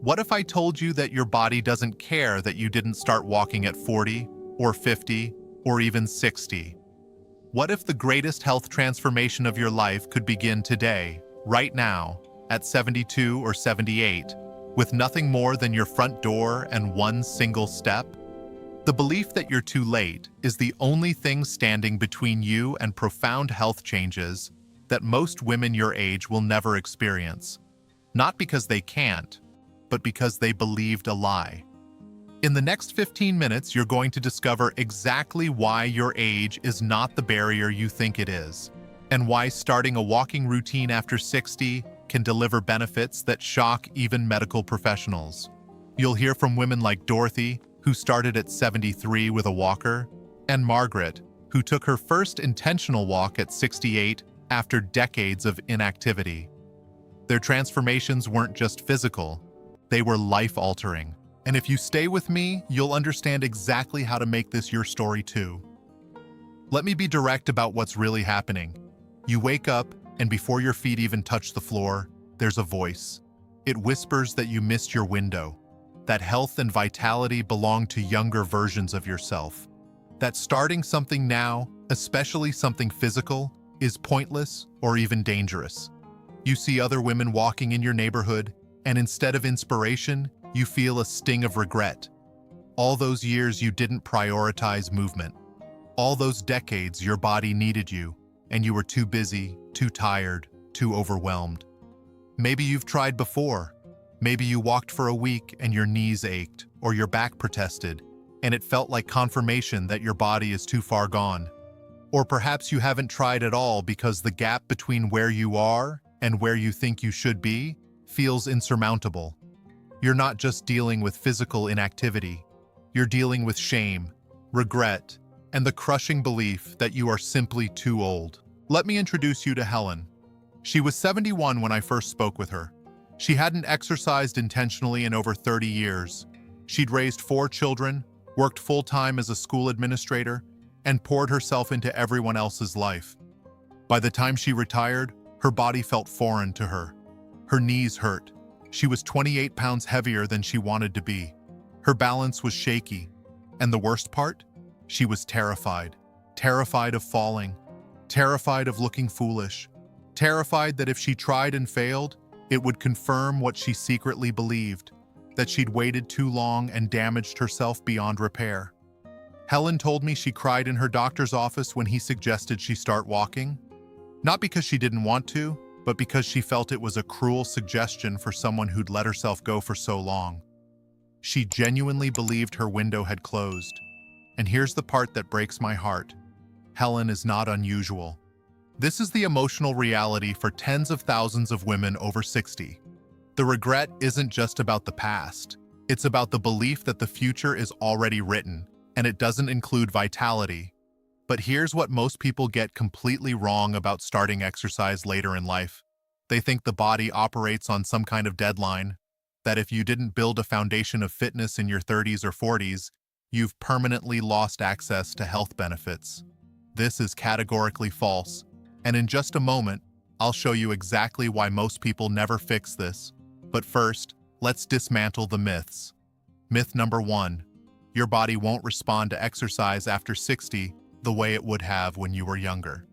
What if I told you that your body doesn't care that you didn't start walking at 40 or 50 or even 60? What if the greatest health transformation of your life could begin today, right now, at 72 or 78, with nothing more than your front door and one single step? The belief that you're too late is the only thing standing between you and profound health changes that most women your age will never experience. Not because they can't, but because they believed a lie. In the next 15 minutes, you're going to discover exactly why your age is not the barrier you think it is, and why starting a walking routine after 60 can deliver benefits that shock even medical professionals. You'll hear from women like Dorothy, who started at 73 with a walker, and Margaret, who took her first intentional walk at 68 after decades of inactivity. Their transformations weren't just physical, they were life-altering. And if you stay with me, you'll understand exactly how to make this your story too. Let me be direct about what's really happening. You wake up, and before your feet even touch the floor, there's a voice. It whispers that you missed your window, that health and vitality belong to younger versions of yourself, that starting something now, especially something physical, is pointless or even dangerous. You see other women walking in your neighborhood, and instead of inspiration, you feel a sting of regret. All those years you didn't prioritize movement. All those decades your body needed you, and you were too busy, too tired, too overwhelmed. Maybe you've tried before. Maybe you walked for a week and your knees ached, or your back protested, and it felt like confirmation that your body is too far gone. Or perhaps you haven't tried at all because the gap between where you are and where you think you should be feels insurmountable. You're not just dealing with physical inactivity. You're dealing with shame, regret, and the crushing belief that you are simply too old. Let me introduce you to Helen. She was 71 when I first spoke with her. She hadn't exercised intentionally in over 30 years. She'd raised 4 children, worked full-time as a school administrator, and poured herself into everyone else's life. By the time she retired, her body felt foreign to her. Her knees hurt. She was 28 pounds heavier than she wanted to be. Her balance was shaky. And the worst part? She was terrified. Terrified of falling. Terrified of looking foolish. Terrified that if she tried and failed, it would confirm what she secretly believed, that she'd waited too long and damaged herself beyond repair. Helen told me she cried in her doctor's office when he suggested she start walking. Not because she didn't want to, but because she felt it was a cruel suggestion for someone who'd let herself go for so long. She genuinely believed her window had closed. And here's the part that breaks my heart. Helen is not unusual. This is the emotional reality for tens of thousands of women over 60. The regret isn't just about the past. It's about the belief that the future is already written, and it doesn't include vitality. But here's what most people get completely wrong about starting exercise later in life. They think the body operates on some kind of deadline, that if you didn't build a foundation of fitness in your 30s or 40s, you've permanently lost access to health benefits. This is categorically false, and in just a moment, I'll show you exactly why most people never fix this. But first, let's dismantle the myths. Myth number 1, your body won't respond to exercise after 60 the way it would have when you were younger.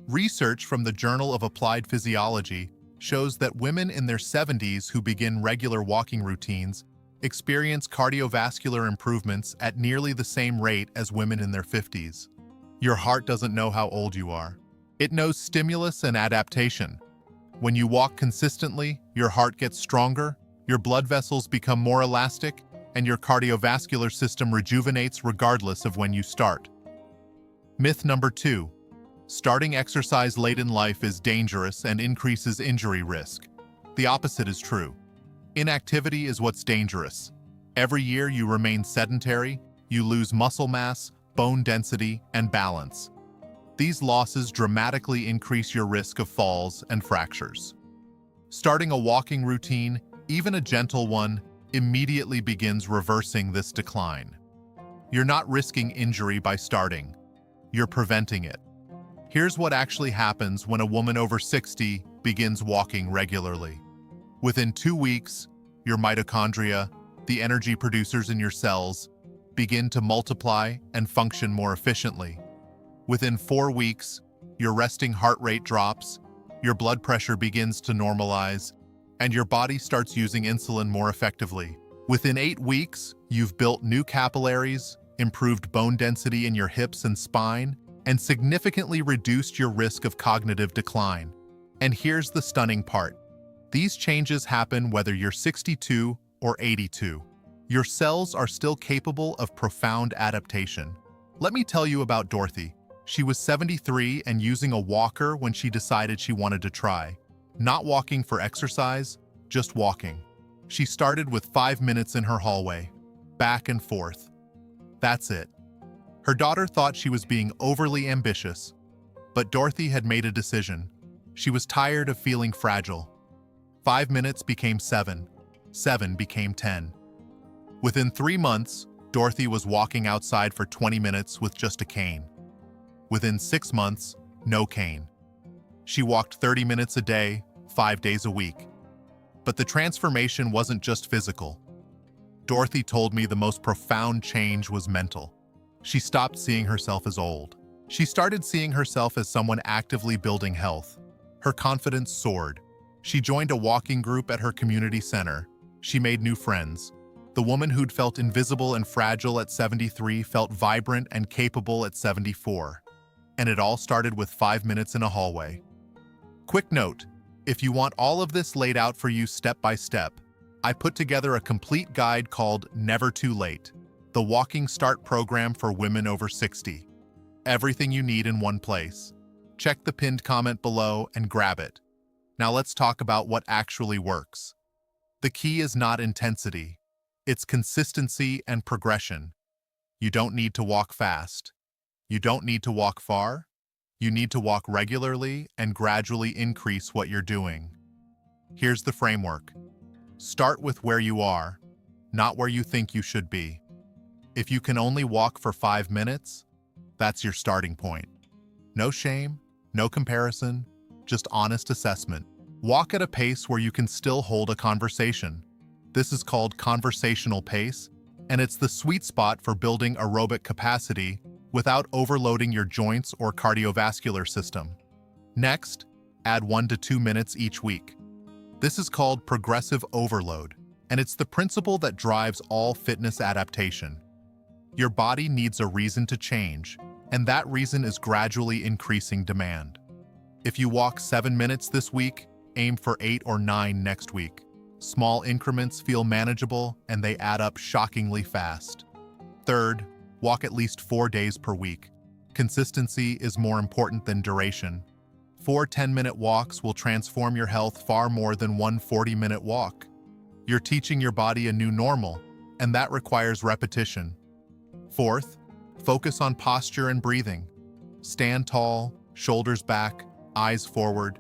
Research from the Journal of Applied Physiology shows that women in their 70s who begin regular walking routines experience cardiovascular improvements at nearly the same rate as women in their 50s. Your heart doesn't know how old you are. It knows stimulus and adaptation. When you walk consistently, your heart gets stronger, your blood vessels become more elastic, and your cardiovascular system rejuvenates regardless of when you start. Myth number 2, starting exercise late in life is dangerous and increases injury risk. The opposite is true. Inactivity is what's dangerous. Every year you remain sedentary, you lose muscle mass, bone density, and balance. These losses dramatically increase your risk of falls and fractures. Starting a walking routine, even a gentle one, immediately begins reversing this decline. You're not risking injury by starting. You're preventing it. Here's what actually happens when a woman over 60 begins walking regularly. Within 2 weeks, your mitochondria, the energy producers in your cells, begin to multiply and function more efficiently. Within 4 weeks, your resting heart rate drops, your blood pressure begins to normalize, and your body starts using insulin more effectively. Within 8 weeks, you've built new capillaries, improved bone density in your hips and spine, and significantly reduced your risk of cognitive decline. And here's the stunning part. These changes happen whether you're 62 or 82. Your cells are still capable of profound adaptation. Let me tell you about Dorothy. She was 73 and using a walker when she decided she wanted to try. Not walking for exercise, just walking. She started with 5 minutes in her hallway, back and forth. That's it. Her daughter thought she was being overly ambitious, but Dorothy had made a decision. She was tired of feeling fragile. 5 minutes became 7. 7 became 10. Within 3 months, Dorothy was walking outside for 20 minutes with just a cane. Within 6 months, no cane. She walked 30 minutes a day, 5 days a week. But the transformation wasn't just physical. Dorothy told me the most profound change was mental. She stopped seeing herself as old. She started seeing herself as someone actively building health. Her confidence soared. She joined a walking group at her community center. She made new friends. The woman who'd felt invisible and fragile at 73 felt vibrant and capable at 74. And it all started with 5 minutes in a hallway. Quick note, if you want all of this laid out for you step by step, I put together a complete guide called Never Too Late, the Walking Start program for women over 60. Everything you need in one place. Check the pinned comment below and grab it. Now let's talk about what actually works. The key is not intensity. It's consistency and progression. You don't need to walk fast. You don't need to walk far. You need to walk regularly and gradually increase what you're doing. Here's the framework. Start with where you are, not where you think you should be. If you can only walk for 5 minutes, that's your starting point. No shame, no comparison, just honest assessment. Walk at a pace where you can still hold a conversation. This is called conversational pace, and it's the sweet spot for building aerobic capacity without overloading your joints or cardiovascular system. Next, add 1 to 2 minutes each week. This is called progressive overload, and it's the principle that drives all fitness adaptation. Your body needs a reason to change, and that reason is gradually increasing demand. If you walk 7 minutes this week, aim for 8 or 9 next week. Small increments feel manageable, and they add up shockingly fast. Third, walk at least 4 days per week. Consistency is more important than duration. 4 10-minute walks will transform your health far more than 1 40-minute walk. You're teaching your body a new normal, and that requires repetition. Fourth, focus on posture and breathing. Stand tall, shoulders back, eyes forward.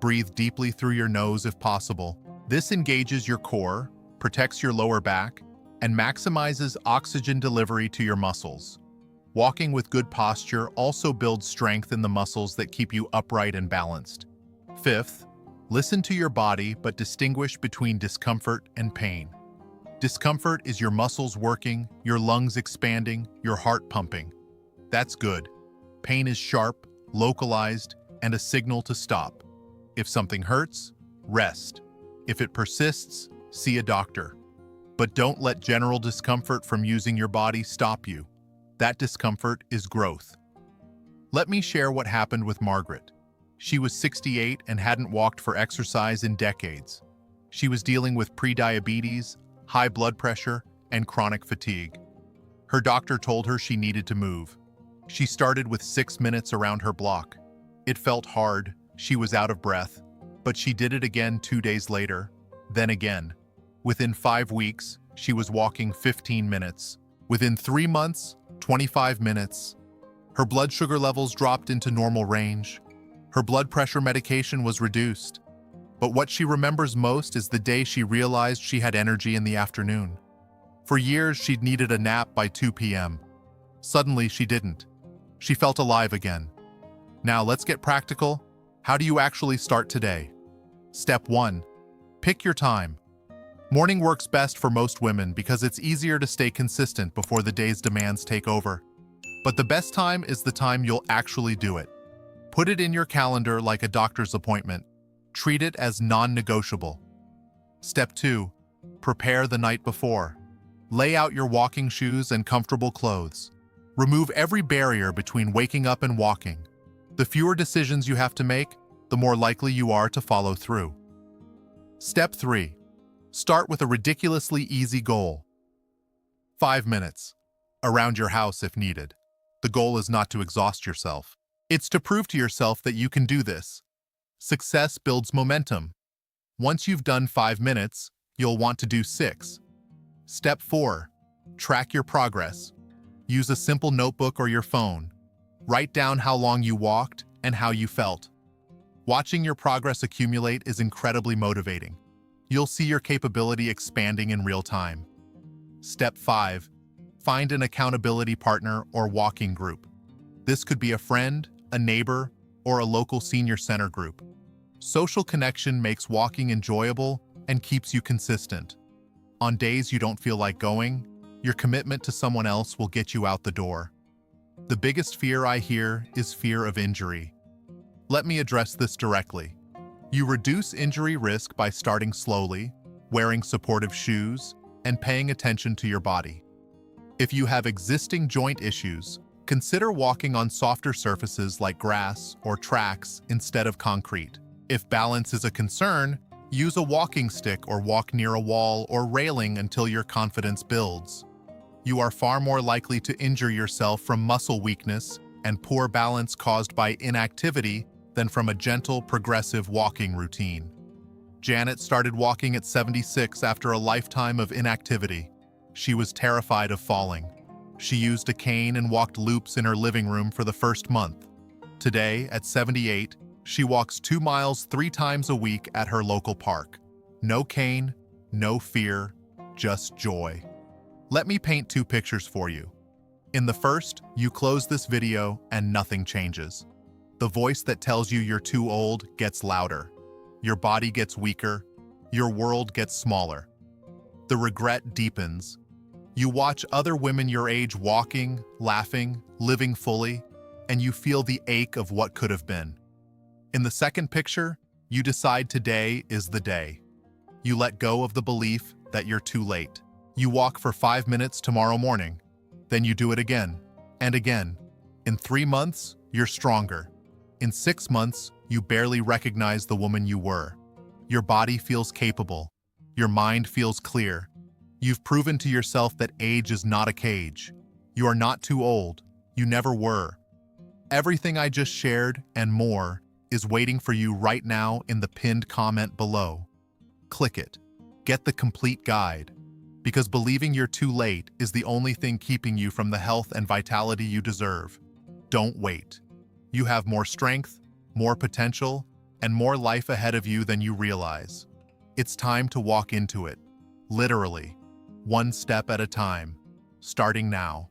Breathe deeply through your nose if possible. This engages your core, protects your lower back, and maximizes oxygen delivery to your muscles. Walking with good posture also builds strength in the muscles that keep you upright and balanced. Fifth, listen to your body but distinguish between discomfort and pain. Discomfort is your muscles working, your lungs expanding, your heart pumping. That's good. Pain is sharp, localized, and a signal to stop. If something hurts, rest. If it persists, see a doctor. But don't let general discomfort from using your body stop you. That discomfort is growth. Let me share what happened with Margaret. She was 68 and hadn't walked for exercise in decades. She was dealing with prediabetes, high blood pressure, and chronic fatigue. Her doctor told her she needed to move. She started with 6 minutes around her block. It felt hard, she was out of breath, but she did it again 2 days later, then again. Within 5 weeks, she was walking 15 minutes. Within 3 months, 25 minutes. Her blood sugar levels dropped into normal range. Her blood pressure medication was reduced. But what she remembers most is the day she realized she had energy in the afternoon. For years, she'd needed a nap by 2 p.m. Suddenly, she didn't. She felt alive again. Now, let's get practical. How do you actually start today? Step 1. Pick your time. Morning works best for most women because it's easier to stay consistent before the day's demands take over. But the best time is the time you'll actually do it. Put it in your calendar like a doctor's appointment. Treat it as non-negotiable. Step 2. Prepare the night before. Lay out your walking shoes and comfortable clothes. Remove every barrier between waking up and walking. The fewer decisions you have to make, the more likely you are to follow through. Step 3. Start with a ridiculously easy goal. 5 minutes. Around your house if needed. The goal is not to exhaust yourself. It's to prove to yourself that you can do this. Success builds momentum. Once you've done 5 minutes, you'll want to do 6. Step 4. Track your progress. Use a simple notebook or your phone. Write down how long you walked and how you felt. Watching your progress accumulate is incredibly motivating. You'll see your capability expanding in real time. Step 5. Find an accountability partner or walking group. This could be a friend, a neighbor, or a local senior center group. Social connection makes walking enjoyable and keeps you consistent. On days you don't feel like going, your commitment to someone else will get you out the door. The biggest fear I hear is fear of injury. Let me address this directly. You reduce injury risk by starting slowly, wearing supportive shoes, and paying attention to your body. If you have existing joint issues, consider walking on softer surfaces like grass or tracks instead of concrete. If balance is a concern, use a walking stick or walk near a wall or railing until your confidence builds. You are far more likely to injure yourself from muscle weakness and poor balance caused by inactivity than from a gentle, progressive walking routine. Janet started walking at 76 after a lifetime of inactivity. She was terrified of falling. She used a cane and walked loops in her living room for the first month. Today, at 78, she walks 2 miles 3 times a week at her local park. No cane, no fear, just joy. Let me paint 2 pictures for you. In the first, you close this video and nothing changes. The voice that tells you you're too old gets louder. Your body gets weaker. Your world gets smaller. The regret deepens. You watch other women your age walking, laughing, living fully, and you feel the ache of what could have been. In the second picture, you decide today is the day. You let go of the belief that you're too late. You walk for 5 minutes tomorrow morning. Then you do it again and again. In 3 months, you're stronger. In 6 months, you barely recognize the woman you were. Your body feels capable. Your mind feels clear. You've proven to yourself that age is not a cage. You are not too old. You never were. Everything I just shared and more is waiting for you right now in the pinned comment below. Click it. Get the complete guide. Because believing you're too late is the only thing keeping you from the health and vitality you deserve. Don't wait. You have more strength, more potential, and more life ahead of you than you realize. It's time to walk into it. Literally. 1 step at a time. Starting now.